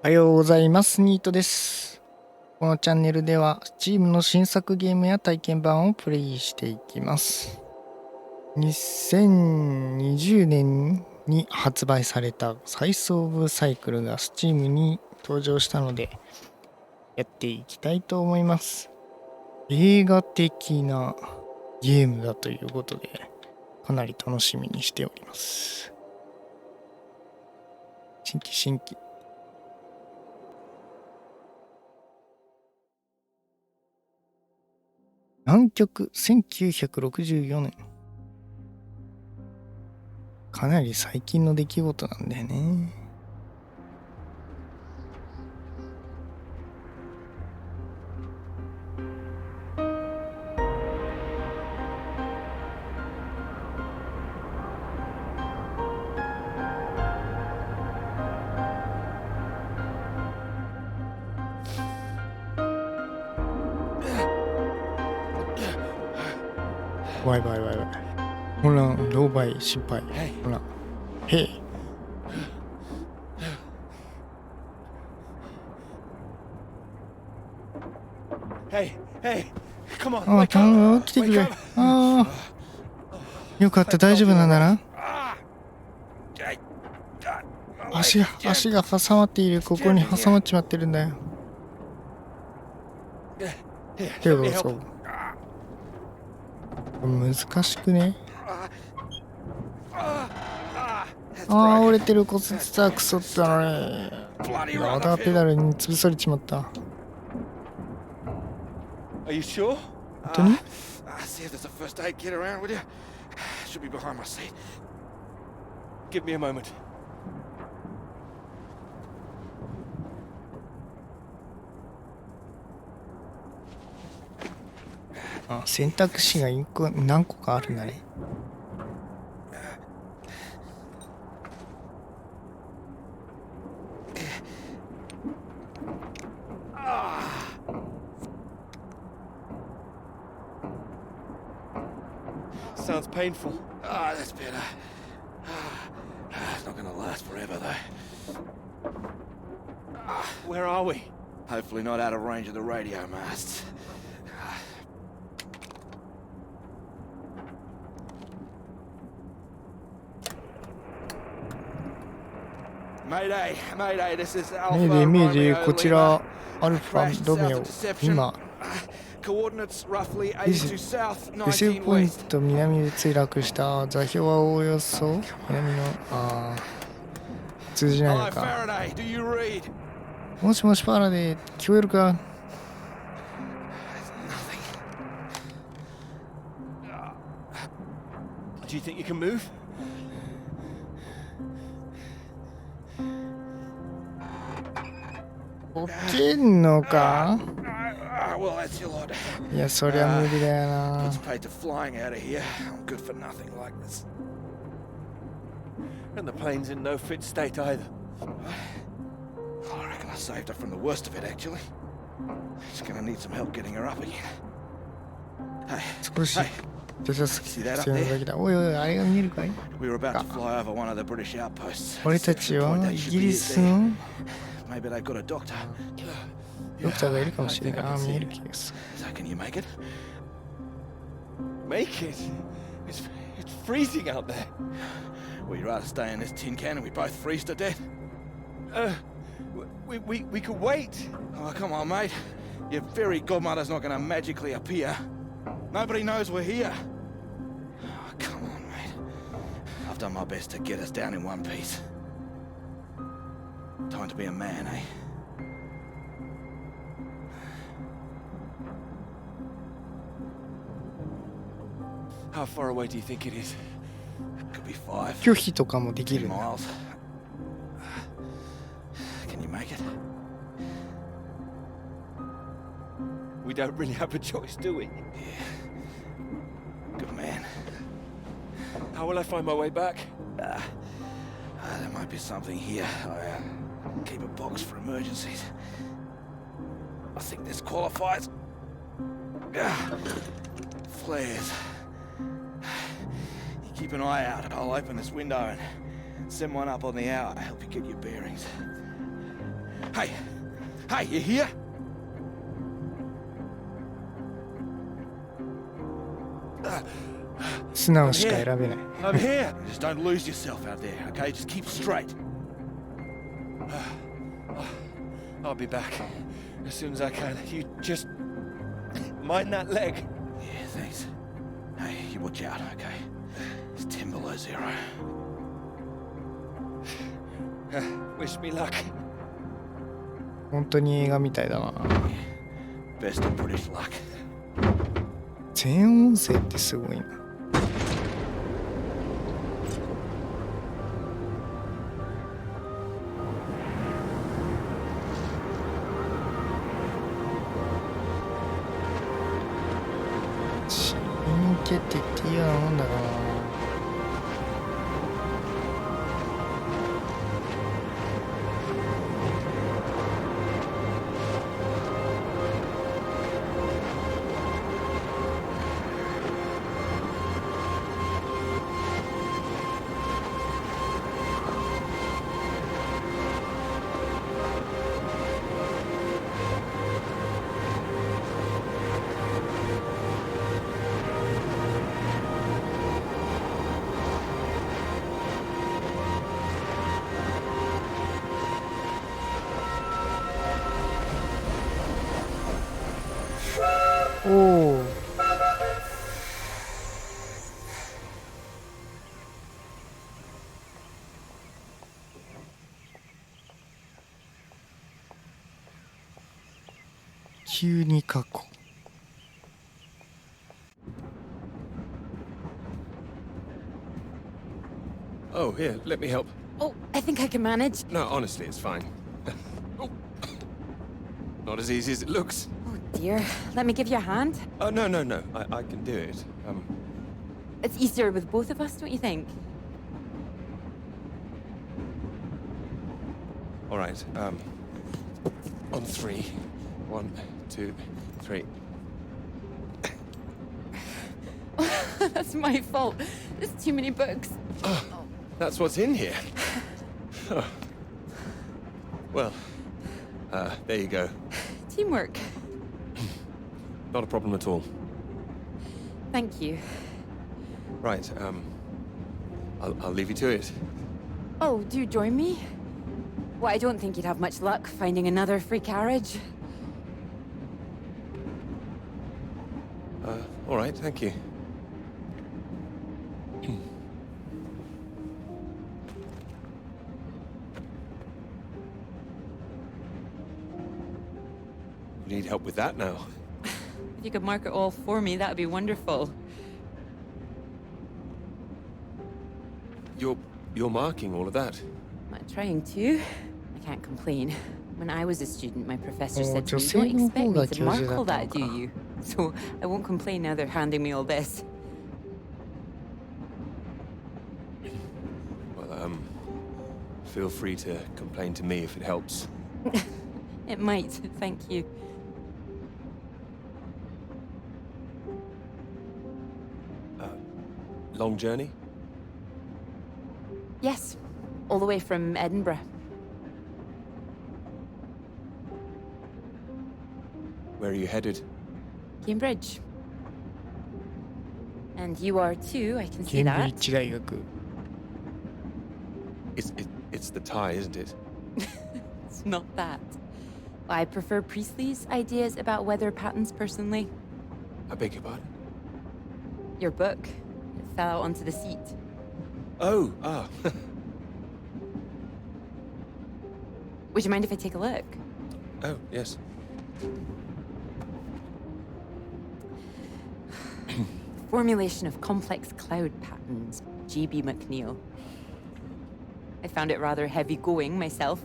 おはようございます。ニートです。このチャンネルでは Steam の新作ゲームや体験版をプレイしていきます。2020年に発売されたサイスオブサイクルが Steam に登場したのでやっていきたいと思います。映画的なゲームだということでかなり楽しみにしております。新規南極1964年。かなり最近の出来事なんだよね。わい。混乱、狼狽、失敗。混乱。へい。ああ、頼むよ、来てくれ。ああ。よかった、大丈夫なんだな。足が挟まっている。ここに挟まっちまってるんだよ。手を貸そう。難しくね。ああ、折れてる。骨折だ。クソったのね。ラダーペダルに潰されちまった。本当に？選択肢が何個かあるんだね。Sounds painful. That's better. It's not going to last forever, though. Where are we? Hopefully not out of range of the radio masts. Mayday, this is Alpha Romeo こちらアルファロメオ。今レセブポイント南で墜落した。座標はおおよそ南の通じないのか。もしもしファラデー、聞こえるか？起きんのか？いや、そりゃ無理だよな。And the plane's in no fit state either. I reckon I saved her from the worst of it, actually. She's gonna need some help getting her up again. 少し手助け必要なだけだ。おいおい、あれが見えるかい？俺たちはイギリスのドクターがいるかもしれない。ああ、見える気がする。Can you make it? Make it? It's freezing out there. Well, you'd rather stay in this tin can and we both freeze to death? We could wait. Oh, come on, mate. Your fairy godmother's not going to magically appear. Nobody knows we're here. Oh, come on, mate. I've done my best to get us down in one piece. Time to be a man, eh? How far away do you think it is? Could be 5. 拒否とかもできる。 miles. Can you make it? We don't really have a choice, do we? Yeah. Good man. How will I find my way back? There might be something here. I keep a box for emergencies. I think this qualifies. Flares. Keep an eye out. I'll open this window and send one up on the hour to help you get your bearings. Hey! Hey, you here? 素直しか選べない。I'm here! Just don't lose yourself out there, okay? Just keep straight. I'll be back as soon as I can. You just mind that leg. Yeah, thanks. Hey, you watch out, okay? It's 10 below zero. Wish me luck. 本当に映画みたいだな。Best of British luck. 全音声ってすごいな。チンケって言っていいようなもんだからな。おお。急に過去。Oh, here, let me help. Oh, I think I can manage. No, honestly, it's fine. Oh. Not as easy as it looks. Oh dear. Let me give you a hand. Oh, no, no, no. I can do it. It's easier with both of us, don't you think? All right, on three. 1, 2, 3. That's my fault. There's too many books. That's what's in here. Well, there you go. Teamwork. Not a problem at all. Thank you. Right, I'll leave you to it. Oh, do you join me? Well, I don't think you'd have much luck finding another free carriage. All right, thank you. Need help with that now? If you could mark it all for me, that'd be wonderful. You're marking all of that? I'm trying to. I can't complain. When I was a student, my professor Oh, said to me, just don't say no expect me more to mark all that, that, do you? So I won't complain now they're handing me all this. Well, feel free to complain to me if it helps. It might, thank you. Long journey? Yes, all the way from Edinburgh. Where are you headed? Cambridge. And you are too, I can ケ see ンブリ that. ッジ大学。 It's the tie, isn't it? It's not that. I prefer Priestley's ideas about weather patterns personally. I beg your pardon? Your book, it fell out onto the seat. Oh, Would you mind if I take a look? Oh, yes. Formulation of complex cloud patterns, G.B. McNeill. I found it rather heavy going myself.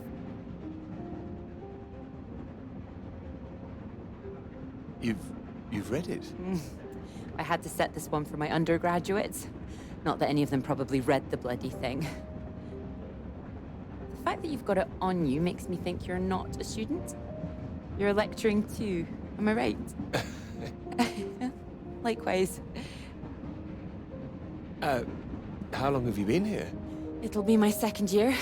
You've read it? I had to set this one for my undergraduates. Not that any of them probably read the bloody thing. The fact that you've got it on you makes me think you're not a student. You're lecturing too, am I right? Likewise. How long have you been here? It'll be my second year.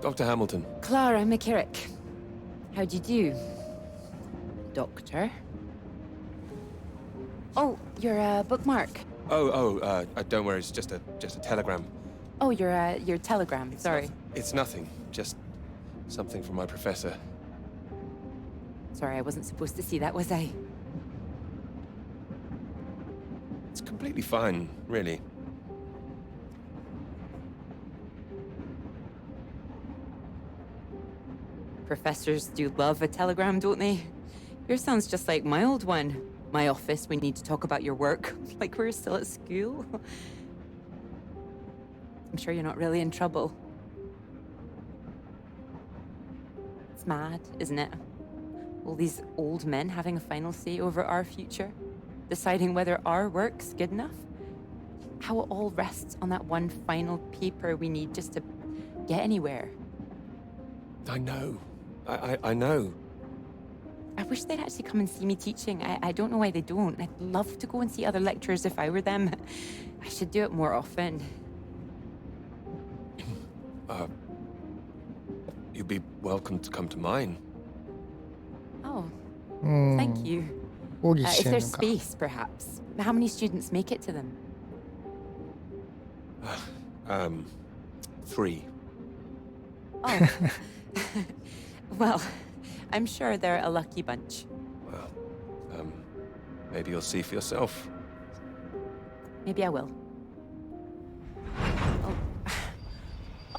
Dr. Hamilton. Clara McKerrick. How'd you do, Doctor? Oh, you're a bookmark. Don't worry, it's just a telegram. Oh, your telegram. Sorry. It's nothing, just something from my professor. Sorry, I wasn't supposed to see that, was I? It's completely fine, really. Professors do love a telegram, don't they? Yours sounds just like my old one. My office, we need to talk about your work. Like we're still at school. I'm sure you're not really in trouble. It's mad, isn't it? All these old men having a final say over our future, deciding whether our work's good enough. How it all rests on that one final paper we need just to get anywhere. I know. I know. I wish they'd actually come and see me teaching. I don't know why they don't. I'd love to go and see other lecturers if I were them. I should do it more often. You'd be welcome to come to mine. Oh, うん。 thank you. 講義 If してんの there's か。 space, perhaps. How many students make it to them? 3. Oh. Well, I'm sure they're a lucky bunch. Well, maybe you'll see for yourself. Maybe I will.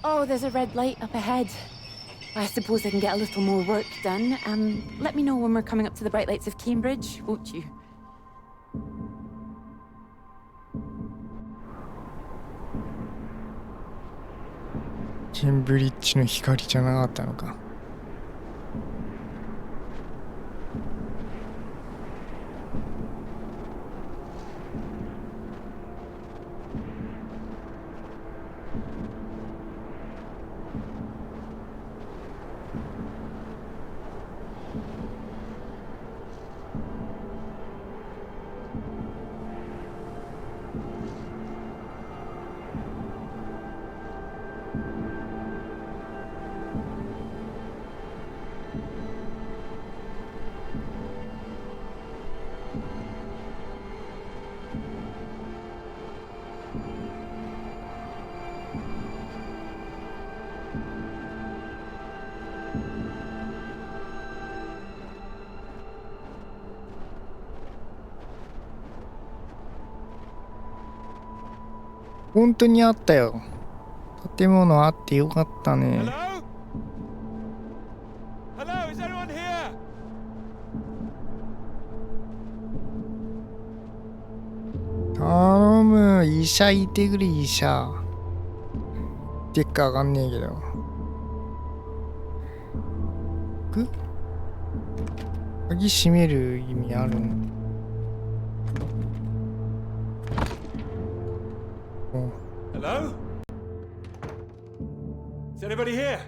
Oh, there's a red light up ahead. I suppose I can get a little more work done. Let me know when we're coming up to the bright lights of Cambridge, won't you? ケンブリッジの光じゃなかったのか。本当にあったよ。建物あってよかったね。 Hello? Hello, is anyone here? 頼む、医者いてくれ、医者。でっかわかんねえけど。鍵閉める意味あるの？ Hello? Is anybody here?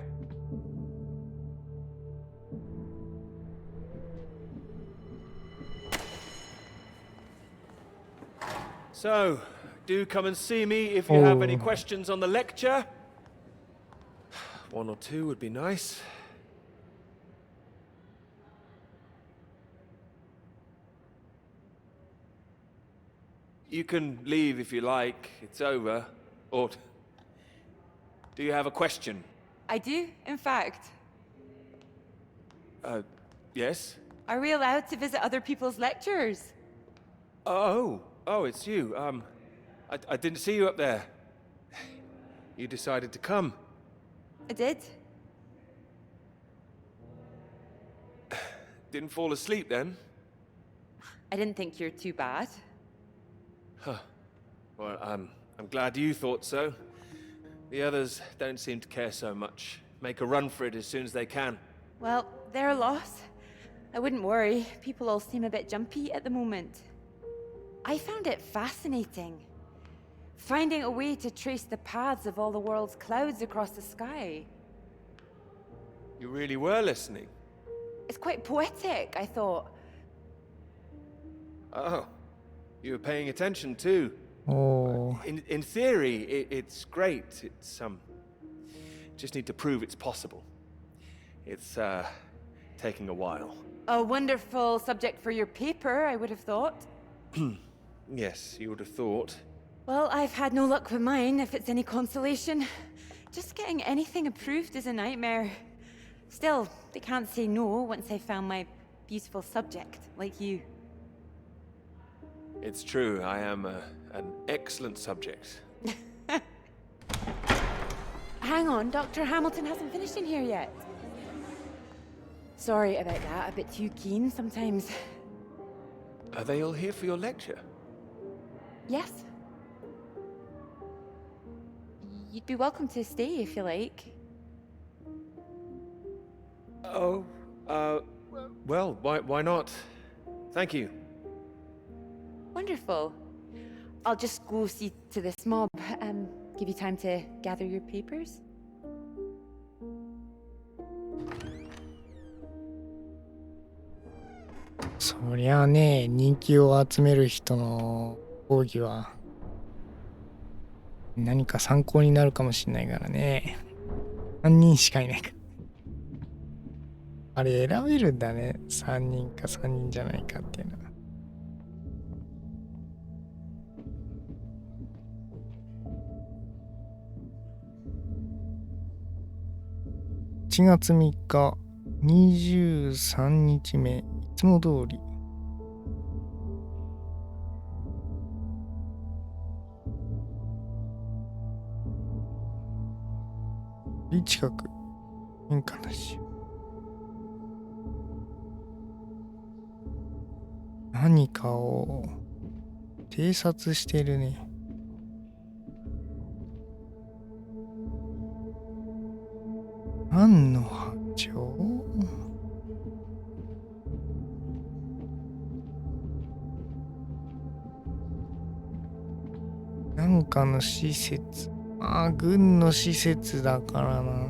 So, do come and see me if you have any questions on the lecture. 1 or 2 would be nice. You can leave if you like. It's over. Or do you have a question? I do, in fact. Yes? Are we allowed to visit other people's lectures? Oh, it's you. I didn't see you up there. You decided to come. I did. Didn't fall asleep then? I didn't think you're too bad. Huh. Well, I'm glad you thought so. The others don't seem to care so much. Make a run for it as soon as they can. Well, their loss. I wouldn't worry. People all seem a bit jumpy at the moment. I found it fascinating. Finding a way to trace the paths of all the world's clouds across the sky. You really were listening. It's quite poetic, I thought. Oh, you were paying attention too. おお。 In theory, it's great. It's just need to prove it's possible. It's, taking a while. A wonderful subject for your paper, I would have thought. Yes, you would have thought. Well, I've had no luck with mine, if it's any consolation. Just getting anything approved is a nightmare. Still, they can't say no once I've found my beautiful subject, like you. It's true, I am an excellent subject. Hang on, Dr. Hamilton hasn't finished in here yet. Sorry about that, a bit too keen sometimes. Are they all here for your lecture? Yes? You'd be welcome to stay if you like. Oh, well, why not? Thank you. Wonderful. I'll just go see to this mob. Give you time to gather your papers. そりゃあね、人気を集める人の講義は何か参考になるかもしれないからね。3人しかいないから。あれ選べるんだね。3人か3人じゃないかっていうのは。1月3日、23日目、いつも通り。近く、変化なし。何かを偵察してるね。何の波長？なんかの施設。ああ、軍の施設だからな。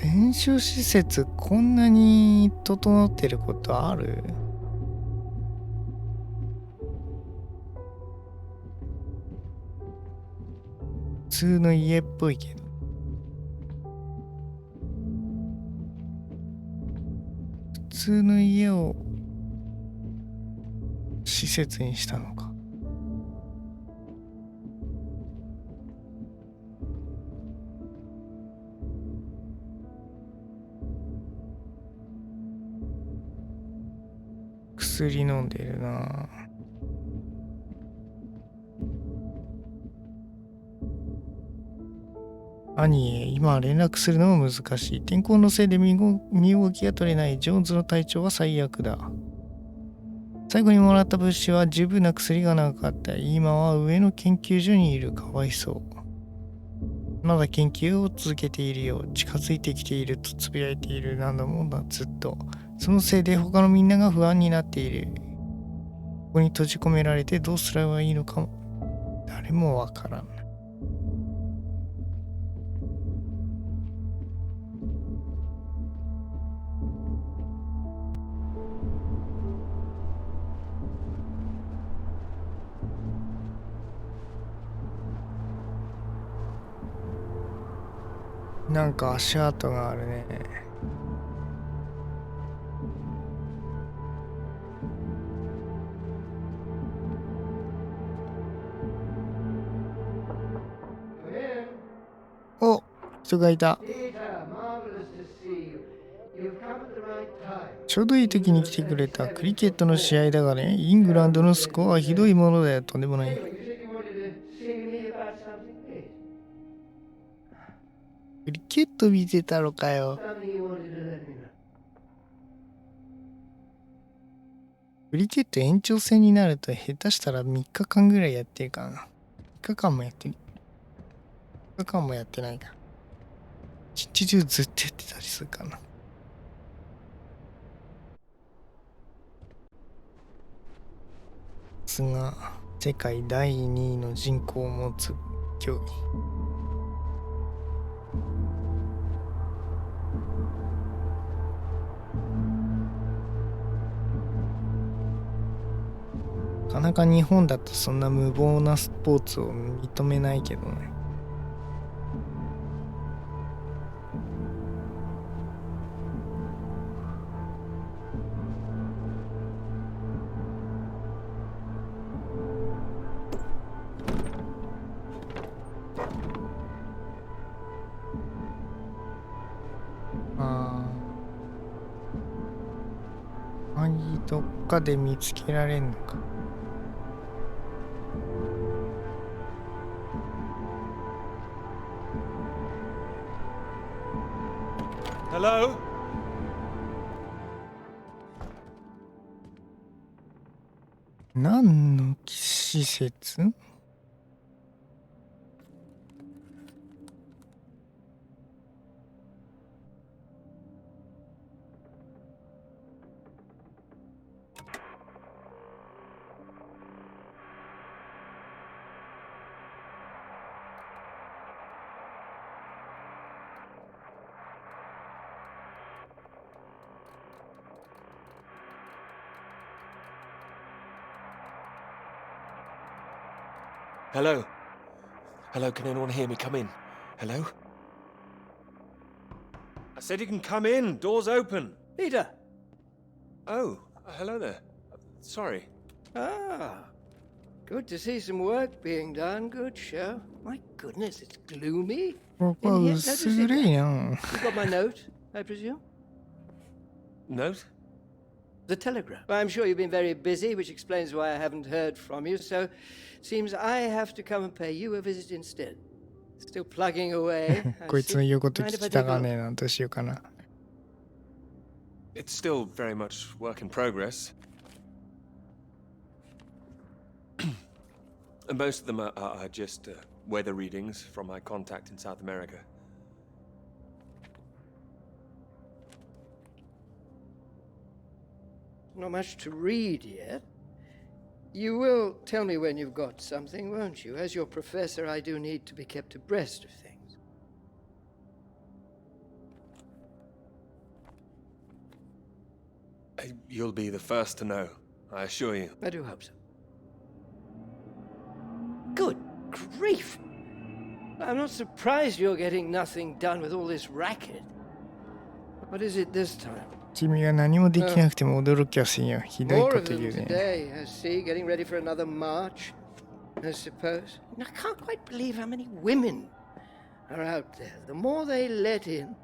前哨施設こんなに整ってることある？普通の家っぽいけど。普通の家を施設にしたのか。薬飲んでるな。兄へ今連絡するのも難しい。天候のせいで身動きが取れない。ジョーンズの体調は最悪だ。最後にもらった物資は十分な薬がなかった。今は上の研究所にいる。かわいそう。まだ研究を続けているよ。近づいてきているとつぶやいている。何度もずっと。そのせいで他のみんなが不安になっている。ここに閉じ込められてどうすればいいのかも。誰もわからん。なんか足跡があるね。お、人がいた。ちょうどいい時に来てくれた。クリケットの試合だがね、イングランドのスコアはひどいものだよ。とんでもない。クリケット見てたのかよ。クリケット延長戦になると下手したら3日間ぐらいやってるかな。3日間もやってる。3日間もやってないか。一日中ずっとやってたりするかな。さすが世界第2位の人口を持つ競技。かなか日本だとそんな無謀なスポーツを認めないけどね。どっかで見つけられんのか。Hello? 何の施設？Hello? Hello, can anyone hear me? Come in. Hello? I said you can come in. Door's open. Peter! Oh, hello there. Sorry. Ah, good to see some work being done. Good show. My goodness, it's gloomy. ここは薄暗いな。You got my note, I presume? Note? The telegram. I'm sure you've been very busy, which explains why I haven't heard from you, so seems I have to come and pay you a visit instead. Still plugging away. こいつの言うこと聞きたがねえな。どうしようかな。It's still very much work in progress. And most of them are just weather readings from my contact in South America. Not much to read yet. You will tell me when you've got something, won't you? As your professor, I do need to be kept abreast of things. You'll be the first to know, I assure you. I do hope so. Good grief! I'm not surprised you're getting nothing done with all this racket. What is it this time? 君が何もできなくても驚きはせんよ。ひどい More こ of と them 言うね。 today, I see, getting ready for another march, I suppose. And I can't quite believe how many women are out there. The more they let in,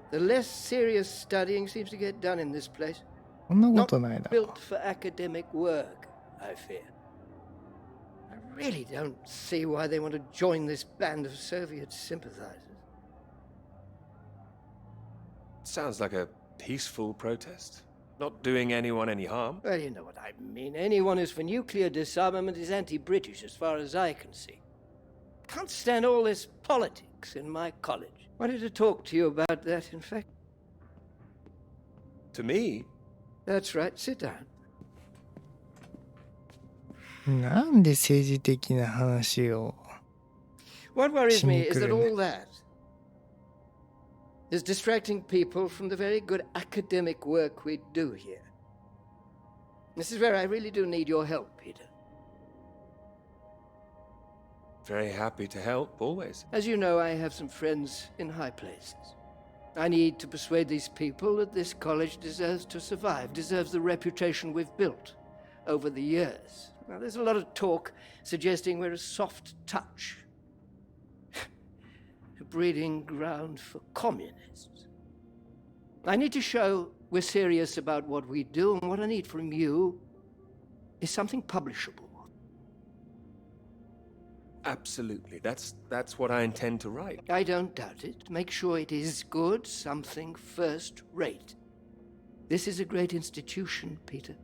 the less serious studying seems to get done in this place. そんなこ Not とないだろ。 built for academic work, I fear. I really don't see why they want to join this band of Soviet sympathizers. Sounds like a peaceful protest. Not doing anyone any harm. Well, you know what I mean. Anyone who's for nuclear disarmament is anti-British, as far as I can see. Can't stand all this politics in my college. Wanted to talk to you about that, in fact. To me, That's right. Sit down. なんで政治的な話を。 What worries me is that Cicle. all that is distracting people from the very good academic work we do here. This is where I really do need your help, Peter. very happy to help, always. As you know, I have some friends in high places. I need to persuade these people that this college deserves to survive, deserves the reputation we've built over the years. Now, there's a lot of talk suggesting we're a soft touch, a breeding ground for communists. I need to show we're serious about what we do, and what I need from you is something publishable. Absolutely. That's what I intend to write. I don't doubt it. Make sure it is good, something first rate. This is a great institution, Peter.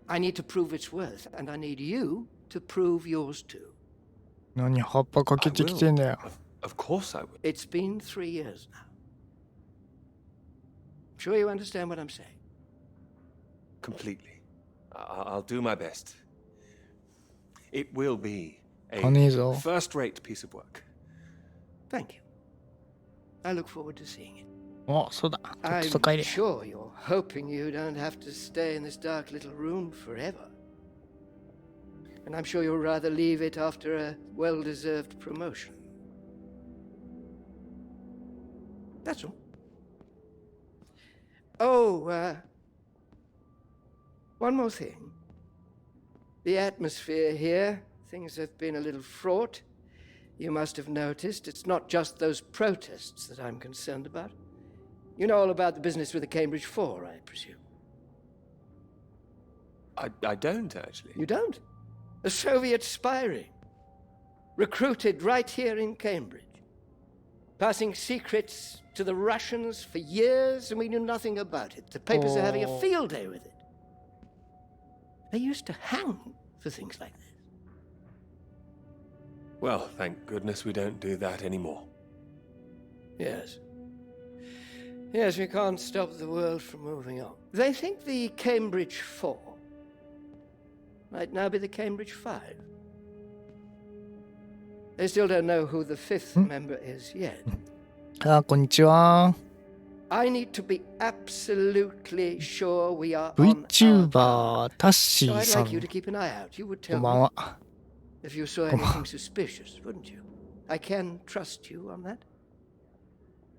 I need to prove its worth, and I need you to prove yours too. 何葉っぱかけてきてんだよ。 Of course I will. It's been 3 years now. Sure you understand what I'm saying? Completely. I'll do my best. It will be a 金いいぞ。 first-rate piece of work. Thank you. I look forward to seeing it. お、そうだ。とっ I'm とと帰れ。 sure you're hoping you don't have to stay in this dark little room forever. And I'm sure you'll rather leave it after a well-deserved promotion. That's all. Oh, one more thing. The atmosphere here, things have been a little fraught. You must have noticed it's not just those protests that I'm concerned about. You know all about the business with the Cambridge Four, I presume. I don't, actually. You don't? A Soviet spy ring. Recruited right here in Cambridge. Passing secrets to the Russians for years, and we knew nothing about it. The papers are having a field day with it. They used to hang for things like this. Well, thank goodness we don't do that anymore. Yes. Yes, we can't stop the world from moving on. They think the Cambridge Four might now be the Cambridge Five. They still don't know who the fifth member is yet. こんにちは。I need to be absolutely sure we are on our VTuber タッシ So ー I'd さん like you to keep an eye out. You would こ tell んばん me は。 if you saw anything suspicious, wouldn't you? I can trust you on that.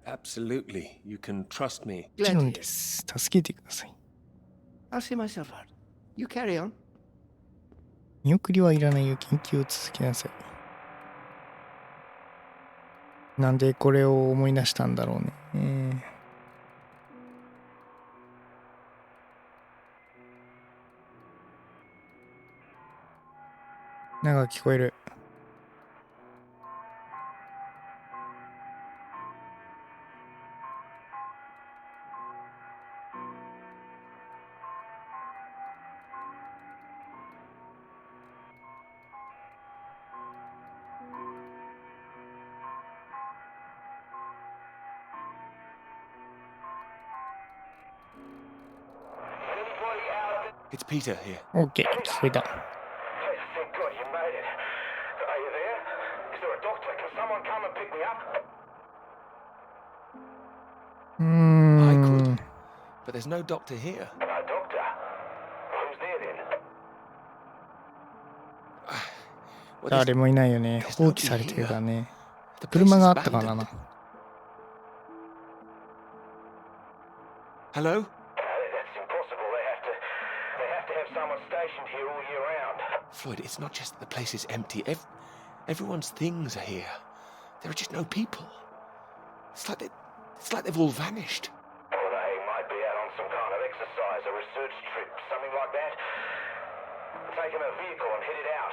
Absolutely. You can trust me. もち Glad ろ to ん hear. です。助けてください。 I'll see myself out. You carry on. 見送りはいらないよ。研究を続けなさい。なんでこれを思い出したんだろうね。なんか聞こえる。It's Peter here. OK、聞こえた。 Thank God you made it. Are you there? Is there a doctor? Can someone come and pick me up? う I ーん could. But there's no doctor here. No doctor. Who's there then? Well, 誰もいないよね。放棄されてるからね。車があったからな。Hello? That's impossible. They have to have someone stationed here all year round. Floyd, it's not just that the place is empty. Everyone's things are here. There are just no people. It's like they've all vanished. Or they might be out on some kind of exercise, a research trip, something like that. Taking a vehicle and headed out.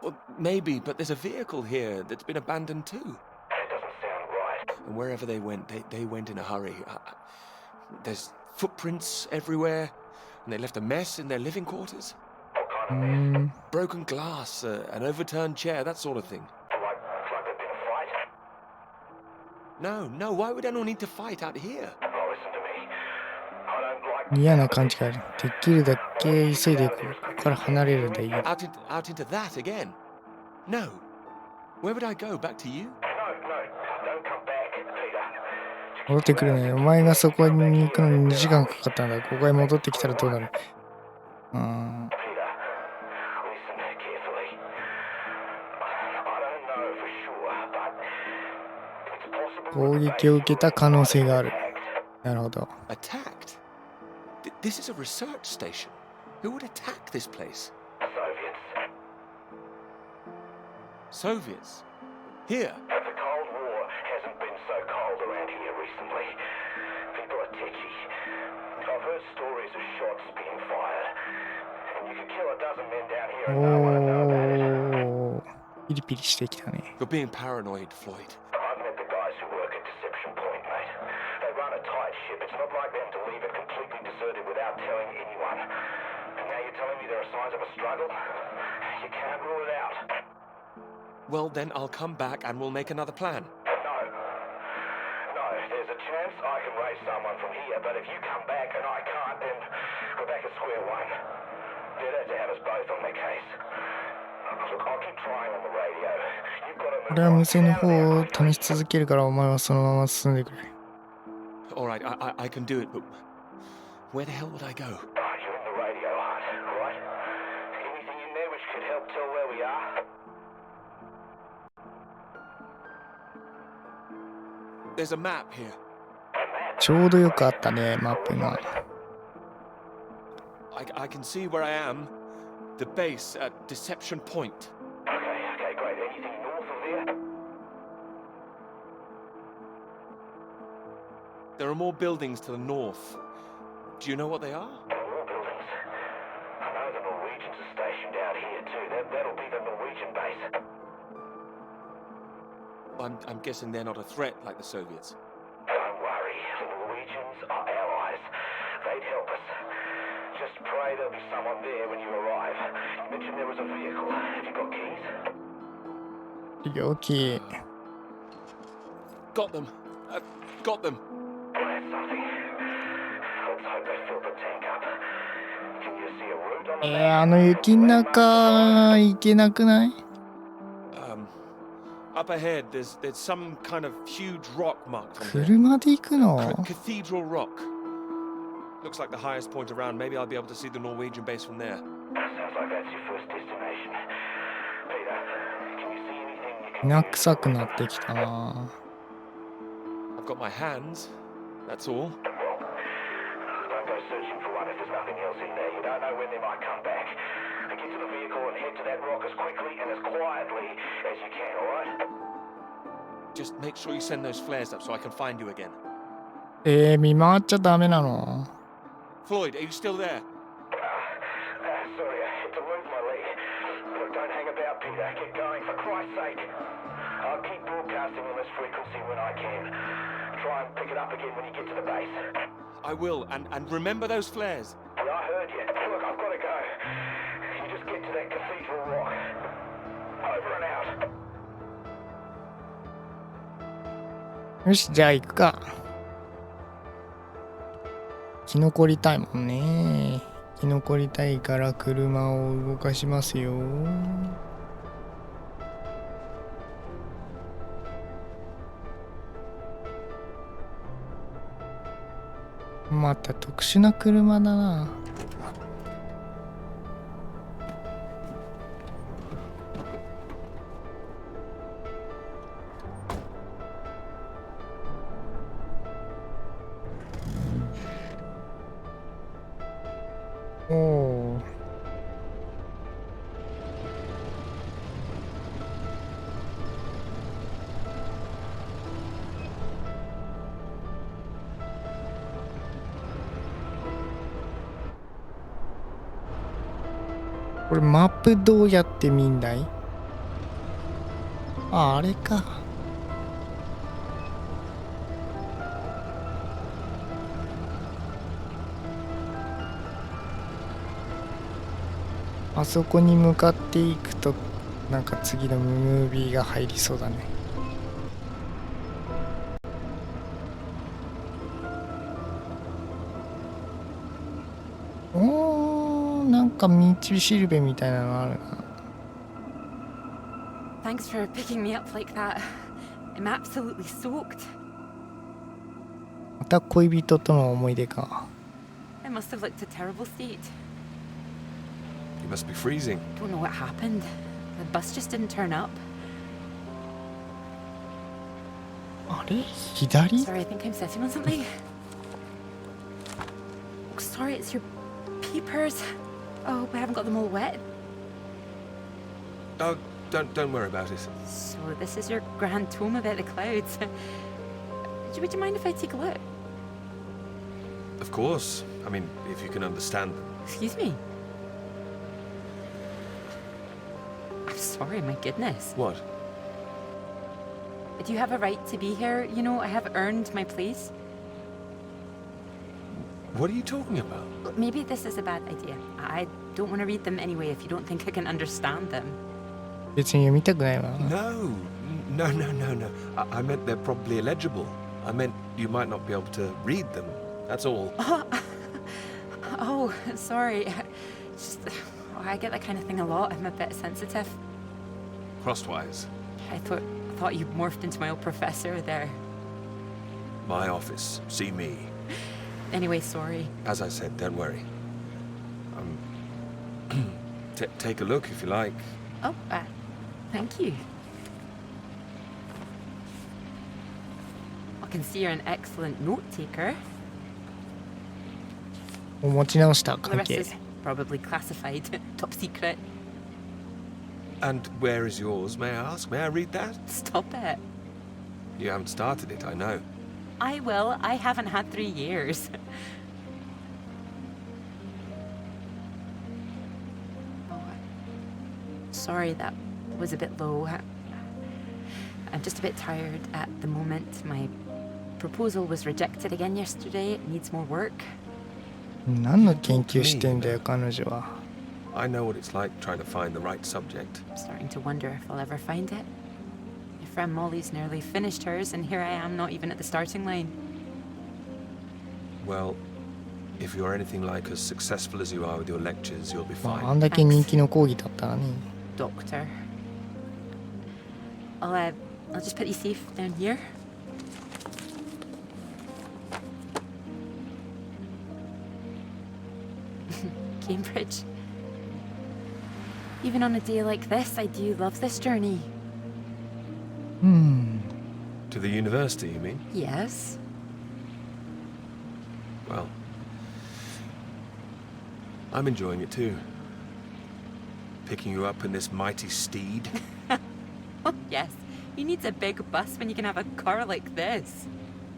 Well, maybe, but there's a vehicle here that's been abandoned too. That doesn't sound right. And wherever they went, they went in a hurry. There's footprints everywhere, and they left a mess in their living quarters. What う kind ー of mess? ん Broken glass, an overturned chair, that sort of thing. Like there'd been a fight? No, why would anyone need to fight out here? Oh, listen to me. I don't like 嫌な感じがある。できるだけ急いでここから離れるでいい。 Out into that again? No. Where would I go? Back to you? No, don't come back, Peter. 戻ってくるね。お前がそこに行くのに2時間かかったんだ。ここへ戻ってきたらどうなる？うーん。 Peter, listen carefully. I don't know for sure, but it's possible 攻撃を受けた可能性がある。 attacked. なるほど。 Attacked? This is a research station. Who would attack this place? Soviets. Soviets? Here? The Cold War hasn't been so cold around here recently. People are tetchy. I've heard stories of shots being fired. And you could kill a dozen men down here and no one would know about it. おー。ピリピリしてきたね。 You're being paranoid, Floyd. I've met the guys who work at Deception Point, mate. They run a tight ship. It's not like them to leave it completely deserted without telling anyone. And now you're telling me there are signs of a struggle? You can't rule it out. Well, then I'll come back and we'll make another plan. No, there's a chance I can raise someone from here, but if you come back and I can't, then we're back at square one. They'd have to have us both on their case. Look, I'll keep trying on the radio. You've got to 俺は move 店の on. 方を試し続けるからお前はそのまま進んでくれ。 All right, I can do it, but where the hell would I go? You're in the radio hunt, right? Anything you There's a map here. ちょうどよくあったね、マップが。I can see where I am. The base at Deception Point. Okay, great. Anything north of there? There are more buildings to the north. Do you know what they are? More buildings. I know the Norwegians are stationed out here too. That'll be the Norwegian base. I'm guessing they're not a threat like the Soviets. Don't worry. The Norwegians are allies. They'd help us. Just pray there'll be someone there when you arrive. You mentioned there was a vehicle. Have you got keys? よき。 Got them. Got them. Well, that's something. Let's hope they fill the tank up. Can you see a route on the map? あの雪の中行けなくない？ Up ahead, there's some kind of huge rock marked on there. 車で行くの？ Cathedral Rock. Looks like the highest point around. Maybe I'll be able to see the Norwegian base from there. Sounds like that's your first destination. Peter, can you see anything you き can な use? 臭くなってきたな。 I've got my hands. That's all. Well, don't go searching for one if there's nothing else in there. You don't know when they might come back. Get to the vehicle and head to that rock as quickly and as quietly as you can, alright? Just make sure you send those flares up so I can find you again. 見回っちゃダメなの？ Floyd, are you still there? Sorry, I had to lose my leg. Look, don't hang about, Peter. Get going, for Christ's sake. I'll keep broadcasting on this frequency when I can. Try and pick it up again when you get to the base. I will, and remember those flares. Yeah, I heard you. Look, I've got to go. You just get to that cathedral rock. Over and out. よし、じゃあ行くか。生き残りたいもんね。生き残りたいから車を動かしますよ。また特殊な車だな。おお。これマップどうやって見んだい？あれか。あそこに向かっていくとなんか次のムービーが入りそうだね。おー、なんか道しるべみたいなのあるな。 Thanks for picking me up like that. I'm absolutely soaked. また恋人との思い出か。 I must have looked a terrible state. You must be freezing. Don't know what happened. The bus just didn't turn up. あれ左？ Sorry, I think I'm sitting on something. Oh, sorry, it's your peepers. Oh, I haven't got them all wet. Oh, don't worry about it. So this is your grand tome about the clouds. Would you mind if I take a look? Of course. I mean, if you can understand them. Excuse me. I'm sorry, my goodness. What? Do you have a right to be here? You know, I have earned my place. What are you talking about? Well, maybe this is a bad idea. I don't want to read them anyway if you don't think I can understand them. 別に読みたくないわ。 No. I meant they're probably illegible. I meant you might not be able to read them. That's all. Oh, sorry. Just, I get that kind of thing a lot. I'm a bit sensitive. Crosswise. I thought you morphed into my old professor there. My office. See me. Anyway, sorry. As I said, don't worry. Take a look if you like. Oh, thank you. can see you're an excellent note taker. 持ち直した The 関 rest 係。 is probably classified, top secret. And where is yours, may I ask? May I read that? Stop it. You haven't started it, I know. I will. I haven't had 3 years. Oh, sorry, that was a bit low. I'm just a bit tired at the moment. My proposal was rejected again yesterday. It needs more work. 何の研究してんだよ、彼女は。I know what it's like trying to find the right subject. I'm starting to wonder if I'll ever find it. My friend Molly's nearly finished hers, and here I am, not even at the starting line. Well, if you're anything like as successful as you are with your lectures, you'll be ま fine. あ、あんだけ人気の講義だったらね。 Doctor. I'll just put you safe down here. Cambridge. Even on a day like this, I do love this journey. うん。 To the university, you mean? Yes. Well, I'm enjoying it too. Picking you up in this mighty steed. Oh, yes. Who needs a big bus when you can have a car like this?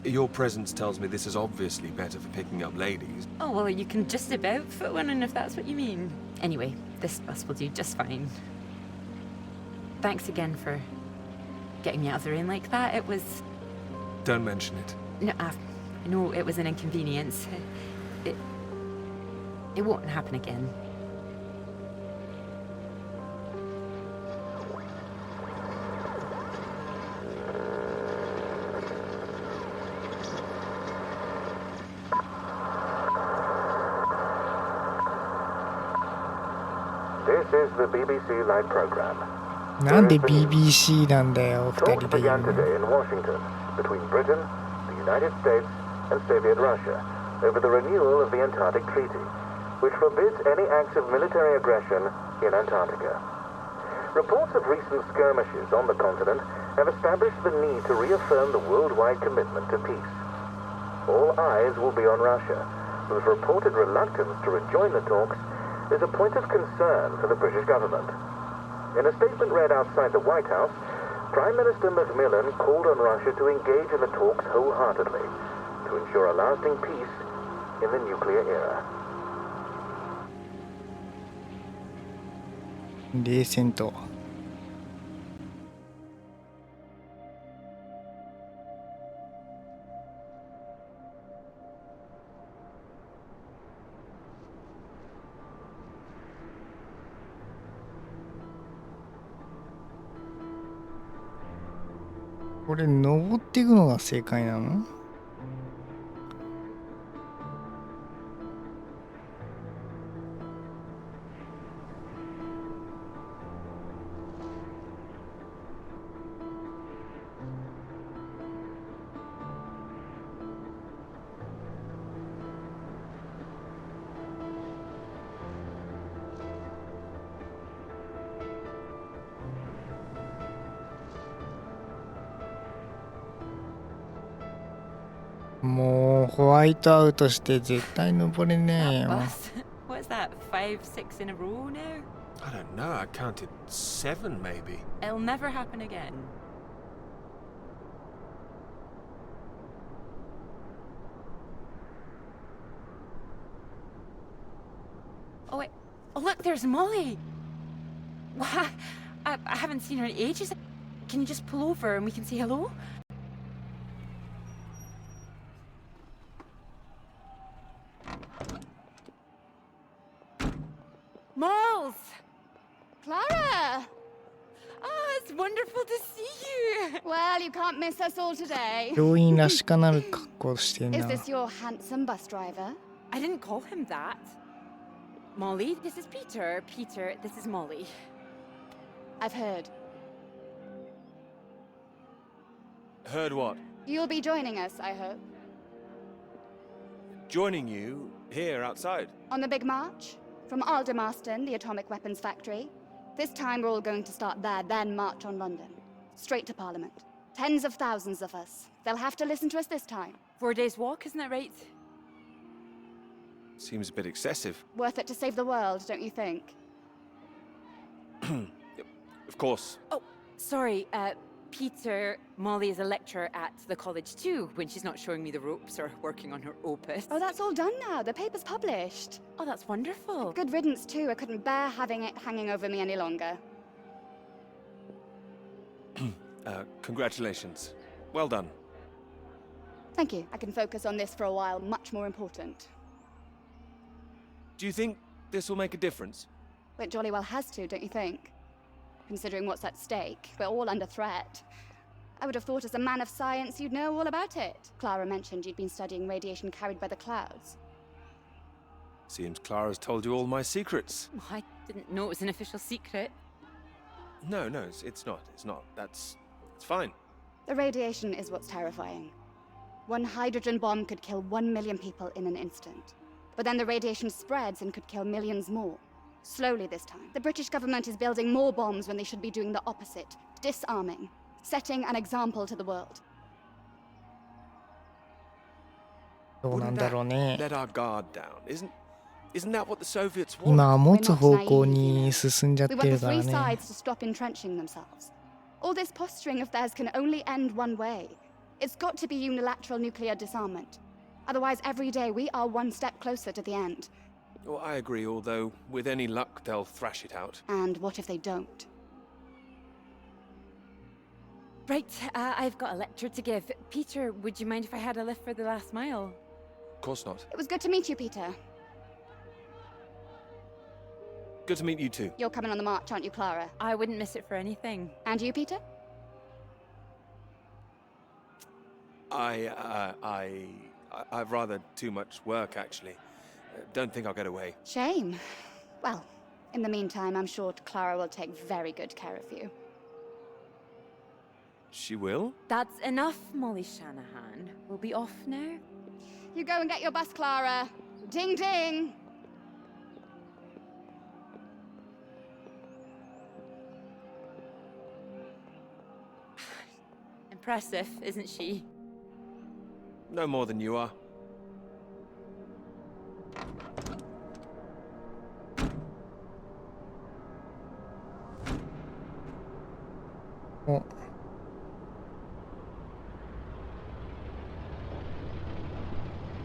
Your presence tells me this is obviously better for picking up ladies. Oh, well, you can just about fit one in if that's what you mean. Anyway, this bus will do just fine. Thanks again for getting me out of the rain like that. It was... Don't mention it. No, I know it was an inconvenience. It won't happen again. This is the BBC Live program. なんで BBC なんだよ、二 Talks 人で言 began うの。 today in Washington between Britain, the United States, and Soviet Russia over the renewal of the Antarctic Treaty, which forbids any acts of military aggression in Antarctica. Reports of recent skirmishes on the continent have established the need to reaffirm the worldwide commitment to peace. All eyes will be on Russia, whose reported reluctance to rejoin the talks is a point of concern for the British government. In a statement read outside the White House, Prime Minister Macmillan called on Russia to engage in the talks wholeheartedly to ensure a lasting peace in the nuclear era. 冷戦と。これ登っていくのが正解なの？もうホワイトアウトして絶対登れねえ That よ。 bus. What's that? 5, 6 in a row now? I don't know, I counted 7 maybe. It'll never happen again. Oh wait. Oh look, there's Molly. Wow, I haven't seen her in ages. Can you just pull over and we can say hello? Moles! Clara! Oh, it's wonderful to see you. Well, you can't miss us all today. 教員らしからぬ格好してん Is な。 this your handsome bus driver? I didn't call him that. Molly, this is Peter. Peter, this is Molly. I've heard. Heard what? You'll be joining us, I hope. Joining you here outside. On the big march? From Aldermaston, the atomic weapons factory. This time we're all going to start there, then march on London. Straight to Parliament. Tens of thousands of us. They'll have to listen to us this time. 4 days walk, isn't that right? Seems a bit excessive. Worth it to save the world, don't you think? Of course. Oh, sorry, Peter, Molly is a lecturer at the college too, when she's not showing me the ropes or working on her opus. Oh, that's all done now. The paper's published. Oh, that's wonderful. Good riddance, too. I couldn't bear having it hanging over me any longer. Congratulations. Well done. Thank you. I can focus on this for a while. Much more important. Do you think this will make a difference? It jolly well has to, don't you think? Considering what's at stake, we're all under threat. I would have thought as a man of science you'd know all about it. Clara mentioned you'd been studying radiation carried by the clouds. Seems Clara's told you all my secrets. Oh, I didn't know it was an official secret. No, it's not. It's fine. The radiation is what's terrifying. One hydrogen bomb could kill 1 million people in an instant. But then the radiation spreads and could kill millions more. Slowly this time. The British government is building more bombs when they should be doing the opposite. Disarming. Setting an example to the world. どうなんだろうね。 Let our guard down. Isn't that what the Soviets want? 今は持つ方向に進んじゃっ We て want る the から three ね。 sides to stop entrenching themselves. All this posturing of theirs can only end one way. It's got to be unilateral nuclear disarmament. Otherwise, every day we are one step closer to the end. Well, I agree, although with any luck they'll thrash it out. And what if they don't? Right, I've got a lecture to give. Peter, would you mind if I had a lift for the last mile? Of course not. It was good to meet you, Peter. Good to meet you too. You're coming on the march, aren't you, Clara? I wouldn't miss it for anything. And you, Peter? I've rather too much work, actually. Don't think I'll get away. Shame. Well, in the meantime, I'm sure Clara will take very good care of you. She will? That's enough, Molly Shanahan. We'll be off now. You go and get your bus, Clara. Ding ding! Impressive, isn't she? No more than you are. Oh.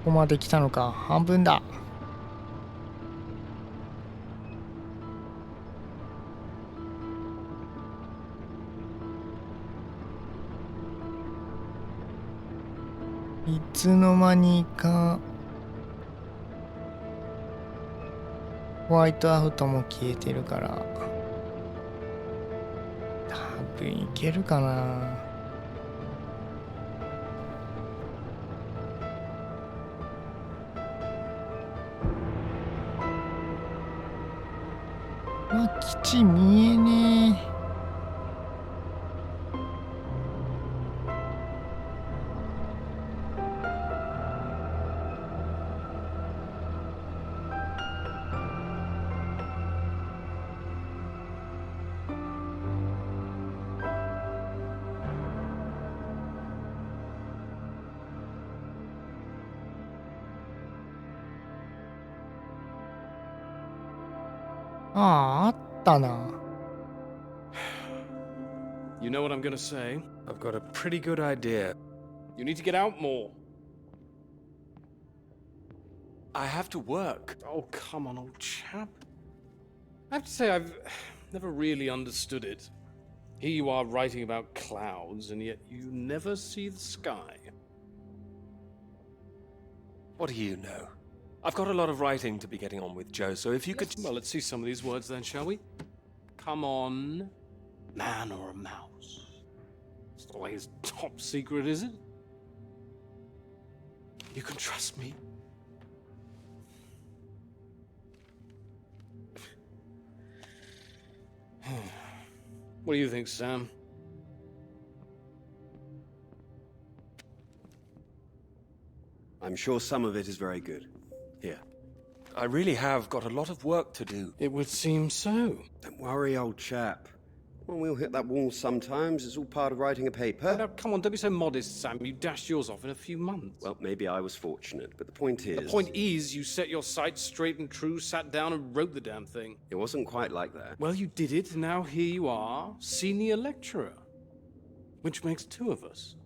ここまで来たのか。半分だ。いつの間にかホワイトアウトも消えてるから多分いけるかな。基地見えねえ。あったな。 You know what I'm gonna say? I've got a pretty good idea. You need to get out more. I have to work. Oh, come on, old chap. I have to say, I've never really understood it. Here you are writing about clouds, and yet you never see the sky. What do you know? I've got a lot of writing to be getting on with, Joe, so if you could... Well, let's see some of these words then, shall we? Come on, man or a mouse? It's not like it's top secret, is it? You can trust me. What do you think, Sam? I'm sure some of it is very good. Here. I really have got a lot of work to do. It would seem so. Don't worry, old chap. Well, we'll hit that wall sometimes. It's all part of writing a paper. Now, come on, don't be so modest, Sam. You dashed yours off in a few months. Well, maybe I was fortunate, but the point is... The point is, you set your sights straight and true, sat down and wrote the damn thing. It wasn't quite like that. Well, you did it, and now here you are, senior lecturer. Which makes two of us.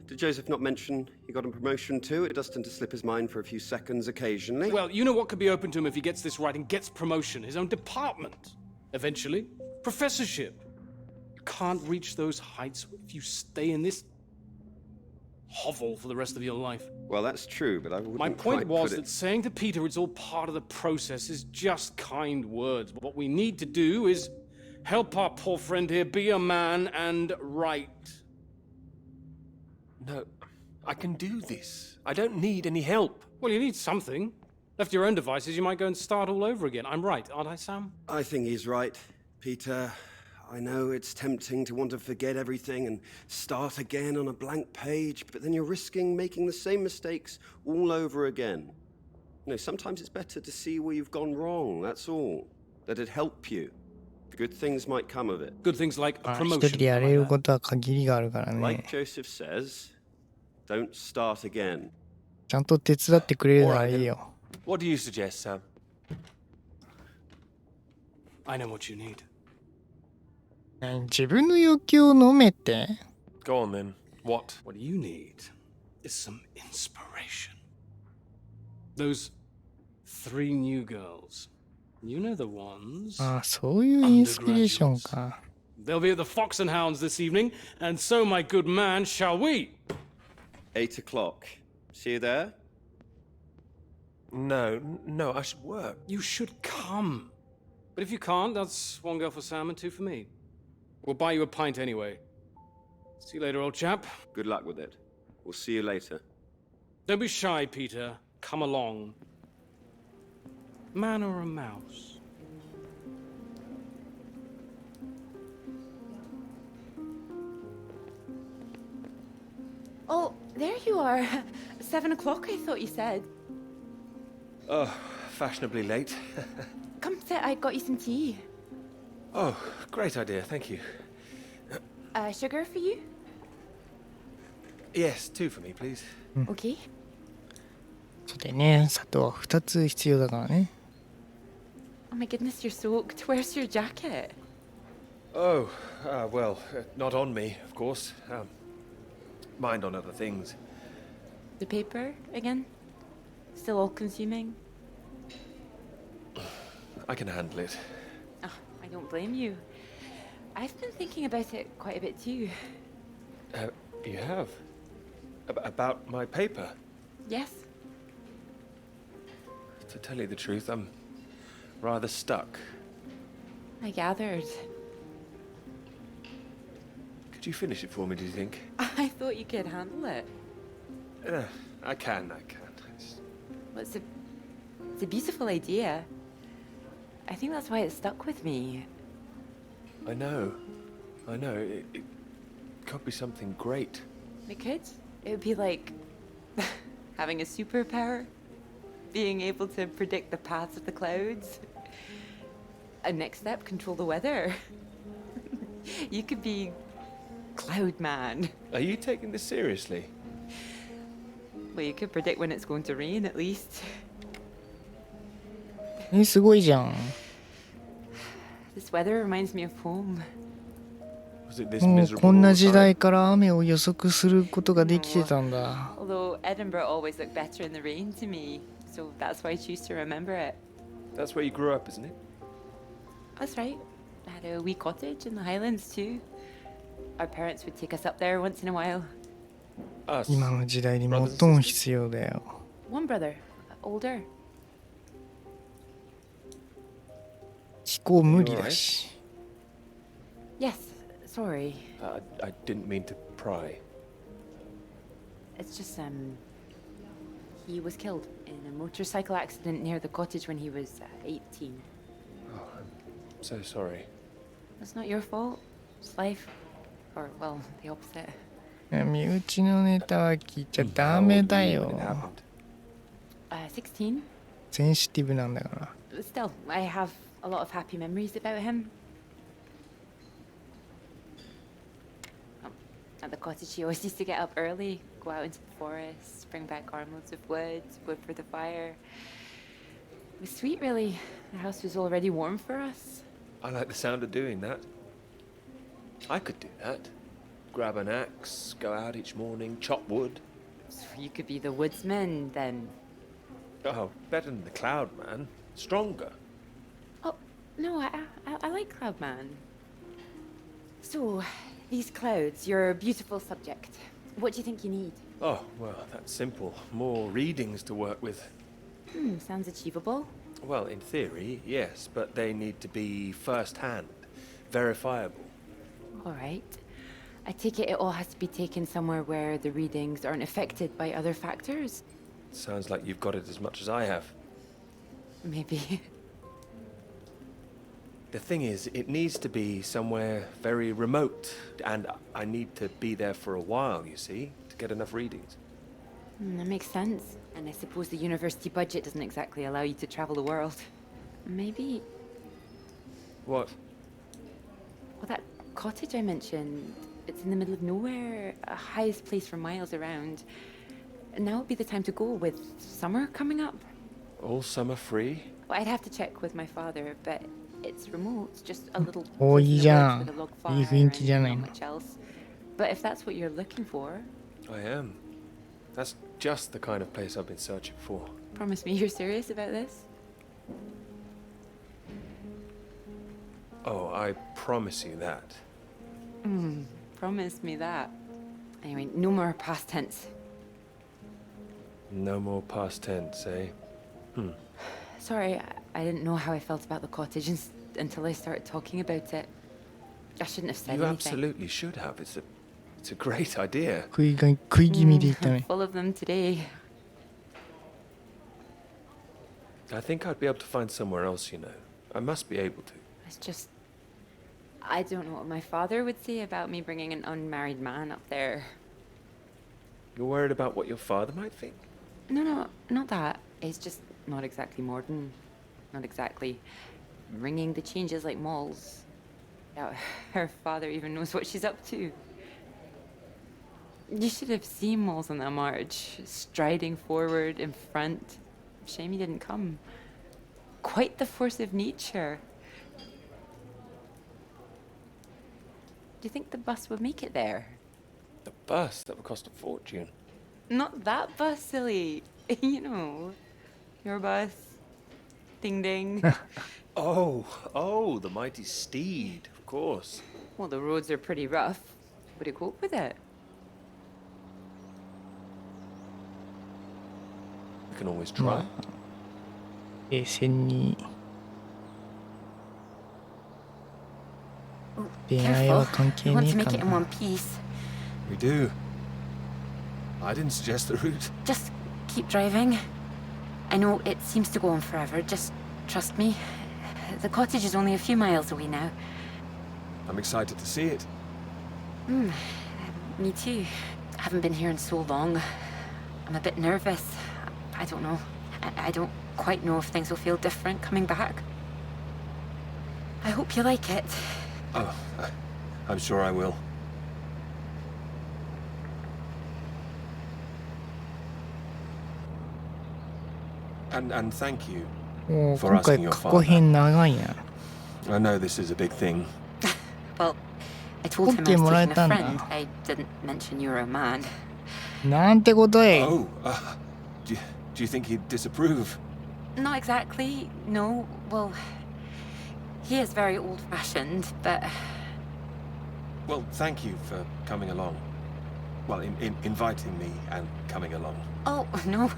Did Joseph not mention he got a promotion too? It does tend to slip his mind for a few seconds occasionally. Well, you know what could be open to him if he gets this right and gets promotion? His own department. Eventually, professorship. You can't reach those heights if you stay in this hovel for the rest of your life. Well, that's true, but I wouldn't My point quite was put that saying to Peter it's all part of the process is just kind words. What we need to do is help our poor friend here be a man and write. No, I can do this. I don't need any help. Well, you need something. Left to your own devices, you might go and start all over again. I'm right, aren't I, Sam? I think he's right, Peter. I know it's tempting to want to forget everything and start again on a blank page, but then you're risking making the same mistakes all over again. You know, sometimes it's better to see where you've gone wrong, that's all. Let it help you. Good things might come of it. Good things like a 一 promotion. 人でやれることは限りがあるからね。 Like Joseph says, don't start again. ちゃんと手伝ってくれるならいいよ。 What do you suggest, Sam? I know what you need. 自分の欲求を飲めて。 Go on then. What? What you need is some inspiration. Those 3 new girls. You know the ones. ああ、そういうインスピレーションか。 They'll be at the Fox and Hounds this evening, and so, my good man, shall we? 8 o'clock. See you there? No, I should work. You should come. But if you can't, that's 1 girl for Sam and 2 for me. We'll buy you a pint anyway. See you later, old chap. Good luck with it. We'll see you later. Don't be shy, Peter. Come along. Man or a mouse? Oh, there you are. 7 o'clock, I thought you said. Oh, fashionably late. Come sit, I got you some tea. Oh, great idea, thank you. Sugar for you? Yes, 2 for me, please. Okay. そうでね、砂糖は2つ必要だからね。 Oh my goodness, you're soaked. Where's your jacket? Oh, well, not on me, of course. Mind on other things. The paper again? Still all consuming? I can handle it. Oh, I don't blame you. I've been thinking about it quite a bit too. You have? About my paper? Yes? To tell you the truth, I'm rather stuck. I gathered. Could you finish it for me, do you think? I thought you could handle it. I can. Well, it's a beautiful idea. I think that's why it stuck with me. I know. It could be something great. It could. It would be like having a superpower. Being able to predict the paths of the clouds. And next step, control the weather. You could be Cloud Man. Are you taking this seriously? Well, you could predict when it's going to rain, at least. すごいじゃん。 This weather reminds me of home. Was it this もう miserable こんな all the 時 time? 代から雨を予測することができてたんだ。 Although Edinburgh always looked better in the rain to me, so that's why I choose to remember it. That's where you grew up, isn't it? That's right. I had a wee cottage in the Highlands too. Our parents would take us up there once in a while. Us. 今の時代に最も必要だよ。 One brother, older. 気候無理だし。 Yes, sorry. I didn't mean to pry. It's just, he was killed in a motorcycle accident near the cottage when he was 18. Oh, I'm so sorry. It's not your fault. It's life. Or, well, the opposite. 身内のネタは聞いちゃダメだ When it よ。 happened? 16? センシティブなんだから。 But still, I have a lot of happy memories about him. At the cottage, she always used to get up early, go out into the forest, bring back armloads of wood for the fire. It was sweet, really. The house was already warm for us. I like the sound of doing that. I could do that. Grab an axe, go out each morning, chop wood. So you could be the woodsman, then. Oh, better than the cloud man. Stronger. Oh, no, I like Cloudman. So, these clouds, your beautiful subject. What do you think you need? Oh, well, that's simple. More readings to work with. Sounds achievable. Well, in theory, yes, but they need to be first-hand, verifiable. All right. I take it all has to be taken somewhere where the readings aren't affected by other factors. Sounds like you've got it as much as I have. Maybe. The thing is, it needs to be somewhere very remote, and I need to be there for a while, you see, to get enough readings. That makes sense. And I suppose the university budget doesn't exactly allow you to travel the world. Maybe... What? Well, that cottage I mentioned, it's in the middle of nowhere, a highest place for miles around. Now would be the time to go with summer coming up. All summer free? Well, I'd have to check with my father, but it's remote, just a little Oh, place in the yeah. woods with a log You fire think and you're not right. much else. But if that's what you're looking for, I am. That's just the kind of place I've been searching for. promise me you're serious about this. Oh, I promise you that. Promise me that. Anyway, no more past tense. No more past tense, eh? Sorry, I didn't know how I felt about the cottage until I started talking about it. I shouldn't have said You anything. absolutely should have. It's a great idea. 食い気味で言ったね。 Full of them today. I think I'd be able to find somewhere else, you know. I must be able to. It's just... I don't know what my father would say about me bringing an unmarried man up there. You're worried about what your father might think? No, not that. It's just not exactly modern. Not exactly ringing the changes like malls. Doubt her father even knows what she's up to. You should have seen Malls on that march, striding forward in front. Shame he didn't come. Quite the force of nature. Do you think the bus would make it there? The bus? That would cost a fortune. Not that bus, silly. You know, your bus. Ding ding. Oh, the mighty steed, of course. Well, the roads are pretty rough. Would it cope with it? We can always ま try. あ、冷静に 恋愛 Careful. は関 We 係 want ね to え make か it in な one piece. We do. I didn't suggest the route. Just keep driving. I know it seems to go on forever. Just trust me. The cottage is only a few miles away now. I'm excited to see it. Me too. Haven't been here in so long. I'm a bit nervous. I don't know. I don't quite know if things will feel different coming back. I hope you like it. Oh, I'm sure I will. And thank you. もう For 今回 asking your 過去編長いな。 I know this is a big thing. Well, I told him I Okay, was taking a もらえたんだ。 friend. I didn't mention you were a man. なんてことい。 Oh, do you think he'd disapprove? Not exactly, no. Well, he is very old-fashioned, but... Well, thank you for coming along. Well, in inviting me and coming along. Oh, no.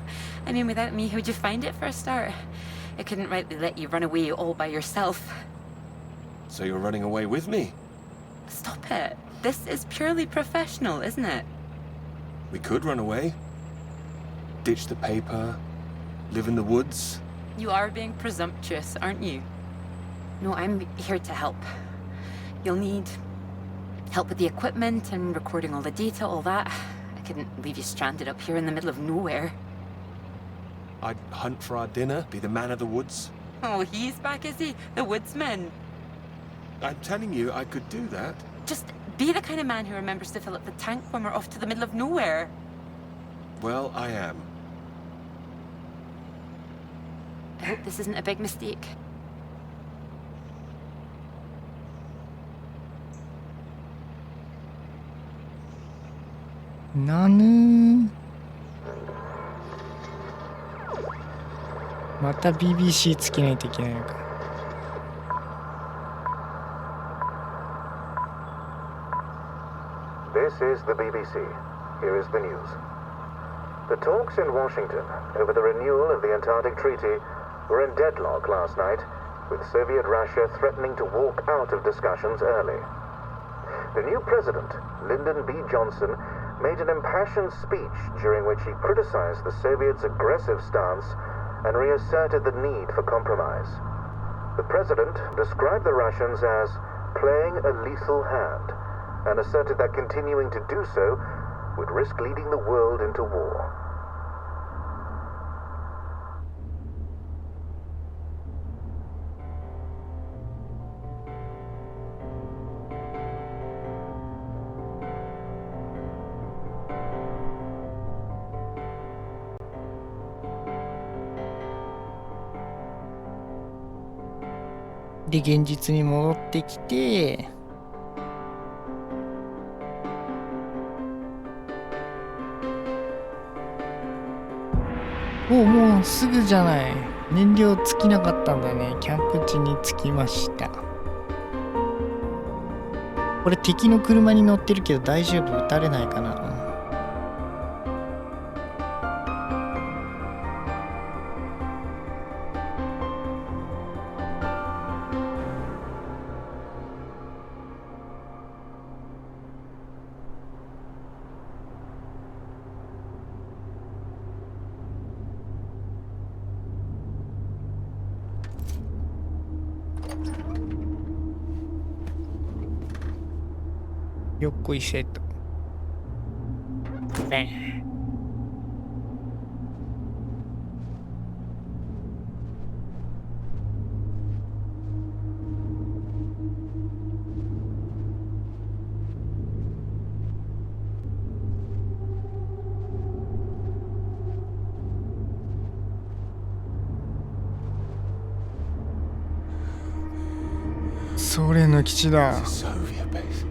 I mean, without me, how'd you find it for a start? I couldn't rightly let you run away all by yourself. So you're running away with me? Stop it. This is purely professional, isn't it? We could run away. Ditch the paper. Live in the woods. You are being presumptuous, aren't you? No, I'm here to help. You'll need help with the equipment and recording all the data, all that. I couldn't leave you stranded up here in the middle of nowhere. I'd hunt for our dinner, be the man of the woods. Oh, he's back, is he? The woodsman. I'm telling you, I could do that. Just Be the kind of man who remembers to fill up the tank when we're off to the middle of nowhere. Well, I am. I hope this isn't a big mistake. なぬー。また BBC つけないといけないのか。This is the BBC. Here is the news. The talks in Washington over the renewal of the Antarctic Treaty were in deadlock last night, with Soviet Russia threatening to walk out of discussions early. The new president, Lyndon B. Johnson, made an impassioned speech during which he criticized the Soviets' aggressive stance and reasserted the need for compromise. The president described the Russians as playing a lethal hand and asserted that continuing to do so would risk leading the world into war. で現実に戻ってきて、もうすぐじゃない。燃料尽きなかったんだね。キャンプ地に着きました。これ敵の車に乗ってるけど大丈夫？撃たれないかな。よっこいせと。バン。ソ連の基地だ。Soviet base.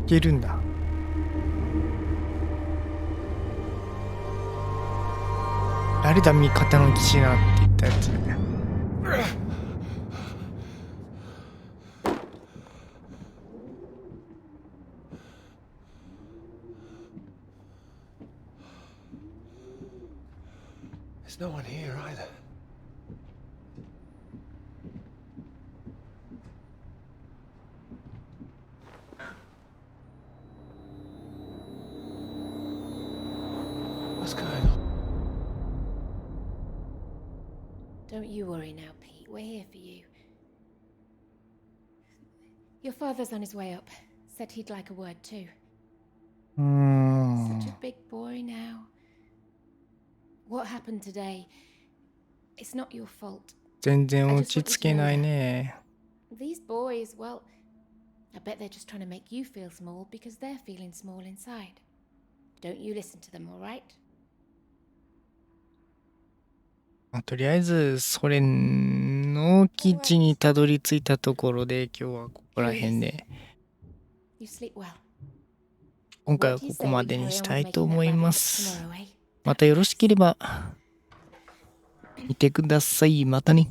いけるんだ。誰だ味方の騎士なって言ったやつ。There's no one here either. What's going on? Don't you worry now, Pete. We're here for you. Your father's on his way up. Said he'd like a word too. Such a big boy now. What happened today? It's not your fault. 全然落ち着けないね。These boys, well, I bet they're just trying to make you feel small because they're feeling small inside. Don't you listen to them, all right? とりあえずソ連の基地にたどり着いたところで、今日はここら辺で、今回はここまでにしたいと思います。またよろしければ見てください。またね。